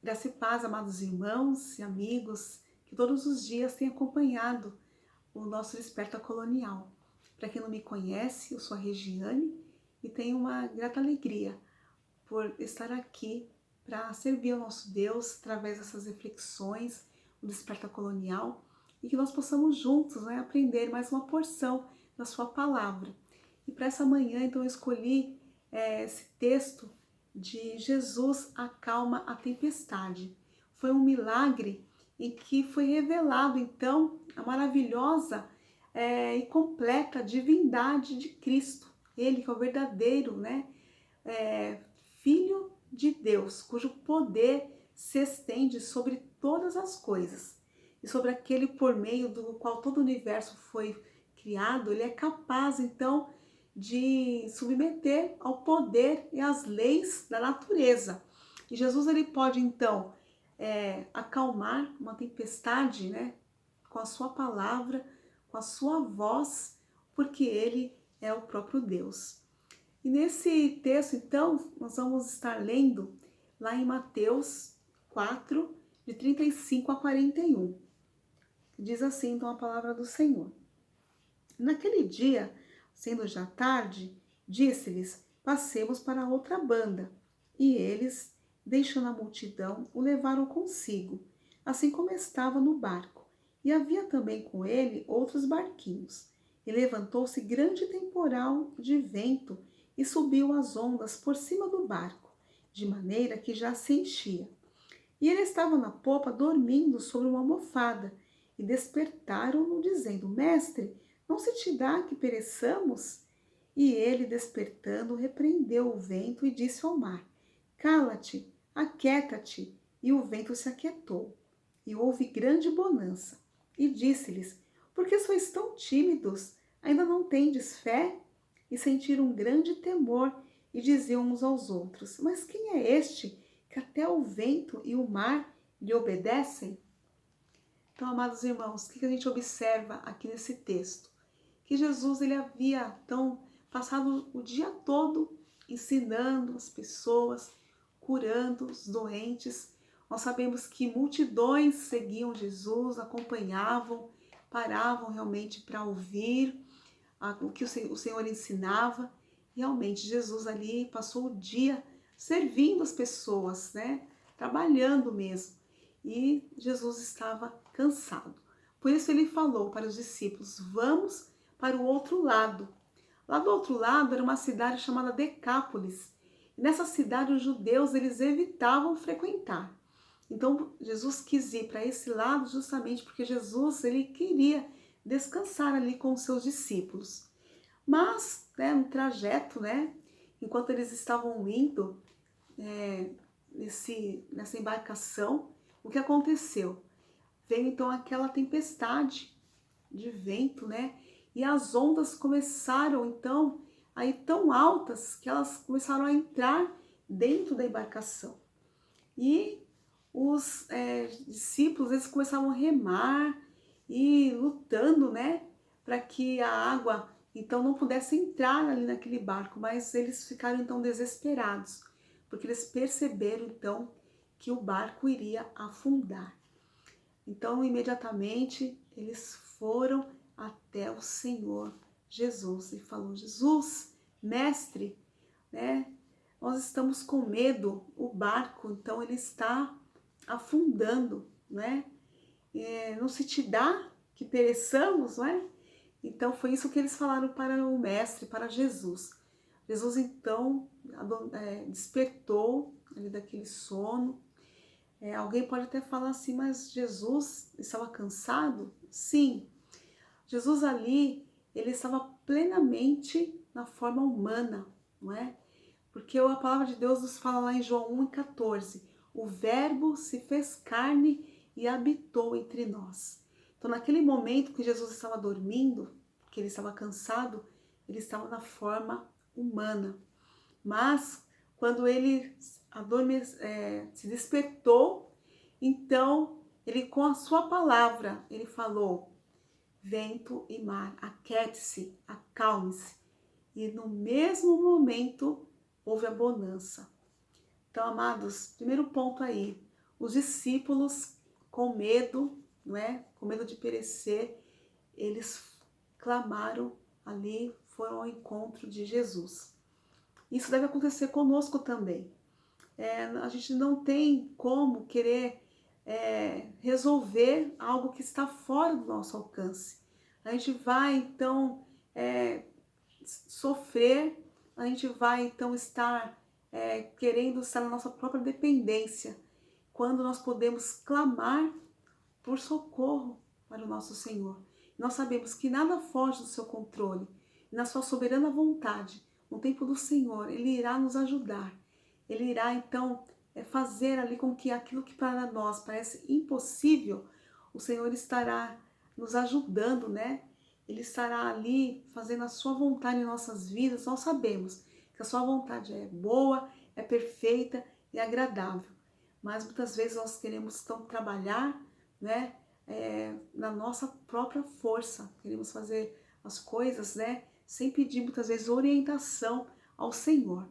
Graça e paz, amados irmãos e amigos, que todos os dias têm acompanhado o nosso Desperta Colonial. Para quem não me conhece, eu sou a Regiane e tenho uma grata alegria por estar aqui para servir ao nosso Deus através dessas reflexões, o Desperta Colonial, e que nós possamos juntos, aprender mais uma porção da sua palavra. E para essa manhã, então, eu escolhi esse texto de Jesus acalma a tempestade. Foi um milagre em que foi revelado, então, a maravilhosa e completa divindade de Cristo. Ele que é o verdadeiro, Filho de Deus, cujo poder se estende sobre todas as coisas. E sobre aquele por meio do qual todo o universo foi criado, ele é capaz, então, de submeter ao poder e às leis da natureza. E Jesus, ele pode, então, acalmar uma tempestade, com a sua palavra, com a sua voz, porque ele é o próprio Deus. E nesse texto, então, nós vamos estar lendo lá em Mateus 4, de 35 a 41. Diz assim, então, a palavra do Senhor. Naquele dia, sendo já tarde, disse-lhes: passemos para outra banda. E eles, deixando a multidão, o levaram consigo, assim como estava no barco. E havia também com ele outros barquinhos. E levantou-se grande temporal de vento e subiu as ondas por cima do barco, de maneira que já se enchia. E ele estava na popa dormindo sobre uma almofada. E despertaram-no, dizendo: Mestre, não se te dá que pereçamos? E ele, despertando, repreendeu o vento e disse ao mar: Cala-te, aquieta-te. E o vento se aquietou. E houve grande bonança. E disse-lhes: Por que sois tão tímidos? Ainda não tendes fé? E sentiram um grande temor e diziam uns aos outros: Mas quem é este que até o vento e o mar lhe obedecem? Então, amados irmãos, o que a gente observa aqui nesse texto? Que Jesus, ele havia então passado o dia todo ensinando as pessoas, curando os doentes. Nós sabemos que multidões seguiam Jesus, acompanhavam, paravam realmente para ouvir o que o Senhor ensinava. Realmente, Jesus ali passou o dia servindo as pessoas, trabalhando mesmo. E Jesus estava cansado. Por isso ele falou para os discípulos: vamos para o outro lado. Lá do outro lado era uma cidade chamada Decápolis. E nessa cidade os judeus eles evitavam frequentar. Então Jesus quis ir para esse lado justamente porque Jesus ele queria descansar ali com os seus discípulos. Mas, no trajeto, enquanto eles estavam indo nessa embarcação, o que aconteceu? Veio então aquela tempestade de vento, e as ondas começaram então a ir tão altas que elas começaram a entrar dentro da embarcação. E os discípulos, eles começavam a remar e lutando, para que a água então não pudesse entrar ali naquele barco, mas eles ficaram então desesperados, porque eles perceberam então que o barco iria afundar. Então, imediatamente, eles foram até o Senhor Jesus e falou: Jesus, mestre, nós estamos com medo, o barco, então ele está afundando, não se te dá que pereçamos, Então foi isso que eles falaram para o mestre, para Jesus. Jesus então despertou ali daquele sono. Alguém pode até falar assim, mas Jesus estava cansado? Sim, Jesus ali, ele estava plenamente na forma humana, não é? Porque a palavra de Deus nos fala lá em João 1,14, o verbo se fez carne e habitou entre nós. Então naquele momento que Jesus estava dormindo, que ele estava cansado, ele estava na forma humana. Mas quando ele se despertou, então ele com a sua palavra, ele falou: vento e mar, aquiete-se, acalme-se. E no mesmo momento houve a bonança. Então, amados, primeiro ponto aí, os discípulos, com medo, não é? Com medo de perecer, eles clamaram ali, foram ao encontro de Jesus. Isso deve acontecer conosco também. A gente não tem como querer resolver algo que está fora do nosso alcance. A gente vai então sofrer, a gente vai então estar querendo estar na nossa própria dependência, quando nós podemos clamar por socorro para o nosso Senhor. Nós sabemos que nada foge do seu controle, e na sua soberana vontade, no tempo do Senhor, Ele irá nos ajudar. Ele irá então fazer ali com que aquilo que para nós parece impossível, o Senhor estará nos ajudando, né? Ele estará ali fazendo a sua vontade em nossas vidas. Nós sabemos que a sua vontade é boa, é perfeita e agradável. Mas muitas vezes nós queremos então trabalhar, né, na nossa própria força. Queremos fazer as coisas, né, sem pedir muitas vezes orientação ao Senhor.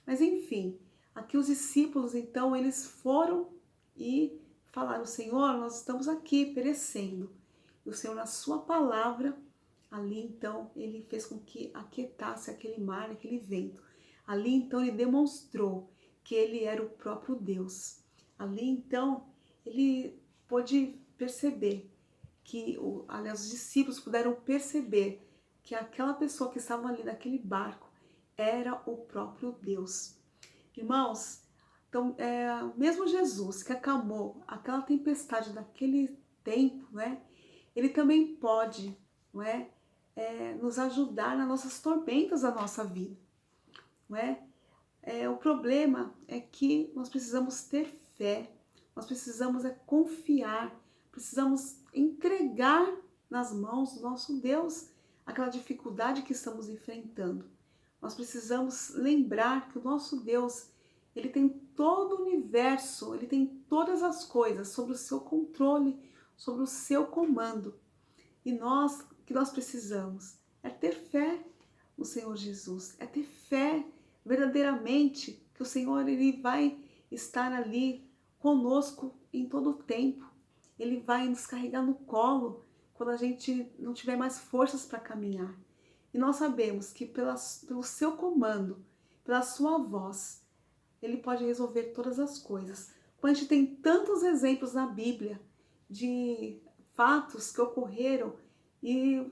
Mas enfim, aqui os discípulos então eles foram e falaram: Senhor, nós estamos aqui perecendo. E o Senhor, na sua palavra, ali então ele fez com que aquietasse aquele mar, aquele vento. Ali então ele demonstrou que ele era o próprio Deus. Ali então ele pôde perceber que, aliás, os discípulos puderam perceber que aquela pessoa que estava ali naquele barco era o próprio Deus. Irmãos, então, mesmo Jesus que acalmou aquela tempestade naquele tempo, né, ele também pode, não é, nos ajudar nas nossas tormentas da nossa vida, não é? O problema é que nós precisamos ter fé, nós precisamos confiar, precisamos entregar nas mãos do nosso Deus aquela dificuldade que estamos enfrentando. Nós precisamos lembrar que o nosso Deus, Ele tem todo o universo, Ele tem todas as coisas sob o seu controle, sobre o seu comando. E nós, o que nós precisamos é ter fé no Senhor Jesus, é ter fé verdadeiramente que o Senhor ele vai estar ali conosco em todo o tempo. Ele vai nos carregar no colo quando a gente não tiver mais forças para caminhar. E nós sabemos que pelo seu comando, pela sua voz, ele pode resolver todas as coisas. Quando a gente tem tantos exemplos na Bíblia de fatos que ocorreram e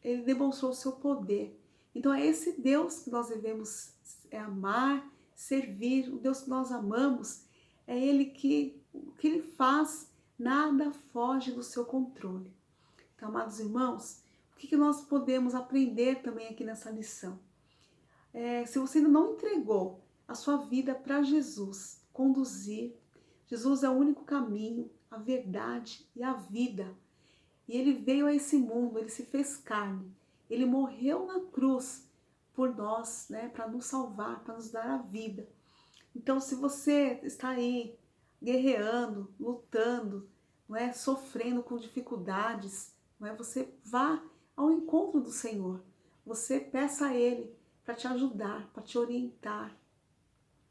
ele demonstrou o seu poder. Então é esse Deus que nós devemos amar, servir, o Deus que nós amamos, é Ele que o que Ele faz, nada foge do seu controle. Então, amados irmãos, o que nós podemos aprender também aqui nessa lição? Se você ainda não entregou a sua vida para Jesus, conduzir, Jesus é o único caminho, a verdade e a vida. E Ele veio a esse mundo, Ele se fez carne, Ele morreu na cruz por nós, né, para nos salvar, para nos dar a vida. Então, se você está aí guerreando, lutando, não é, sofrendo com dificuldades, não é, você vá ao encontro do Senhor. Você peça a Ele para te ajudar, para te orientar.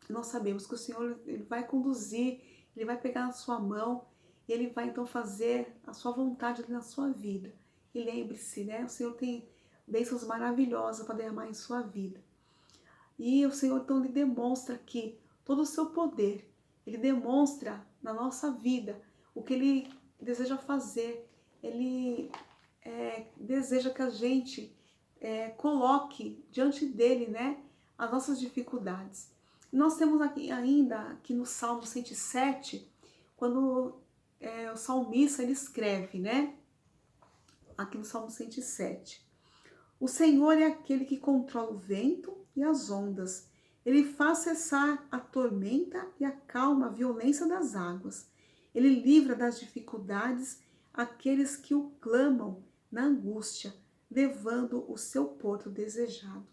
Nós sabemos que o Senhor ele vai conduzir, Ele vai pegar na sua mão, e Ele vai então fazer a sua vontade na sua vida. E lembre-se, né? O Senhor tem bênçãos maravilhosas para derramar em sua vida. E o Senhor então lhe demonstra aqui todo o seu poder. Ele demonstra na nossa vida o que Ele deseja fazer. Ele deseja que a gente coloque diante dele, né, as nossas dificuldades. E nós temos aqui no Salmo 107, quando o salmista ele escreve, né, aqui no Salmo 107, o Senhor é aquele que controla o vento e as ondas. Ele faz cessar a tormenta e acalma a violência das águas. Ele livra das dificuldades aqueles que o clamam na angústia, levando o seu porto desejado.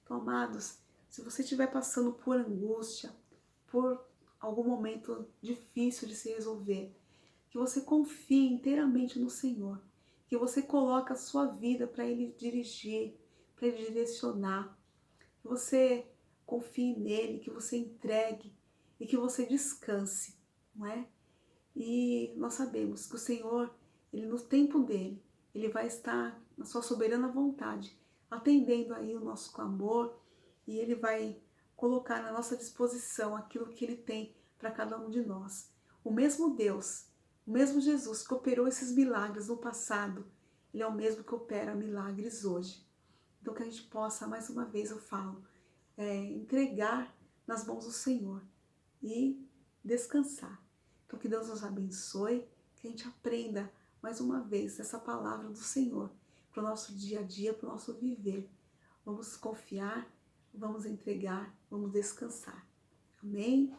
Então, amados, se você estiver passando por angústia, por algum momento difícil de se resolver, que você confie inteiramente no Senhor, que você coloque a sua vida para Ele dirigir, para Ele direcionar, que você confie nele, que você entregue e que você descanse, não é? E nós sabemos que o Senhor, Ele no tempo dele, Ele vai estar na sua soberana vontade, atendendo aí o nosso clamor, e Ele vai colocar na nossa disposição aquilo que Ele tem para cada um de nós. O mesmo Deus, o mesmo Jesus que operou esses milagres no passado, Ele é o mesmo que opera milagres hoje. Então que a gente possa, mais uma vez eu falo, entregar nas mãos do Senhor e descansar. Então que Deus nos abençoe, que a gente aprenda mais uma vez essa palavra do Senhor para o nosso dia a dia, para o nosso viver. Vamos confiar, vamos entregar, vamos descansar. Amém?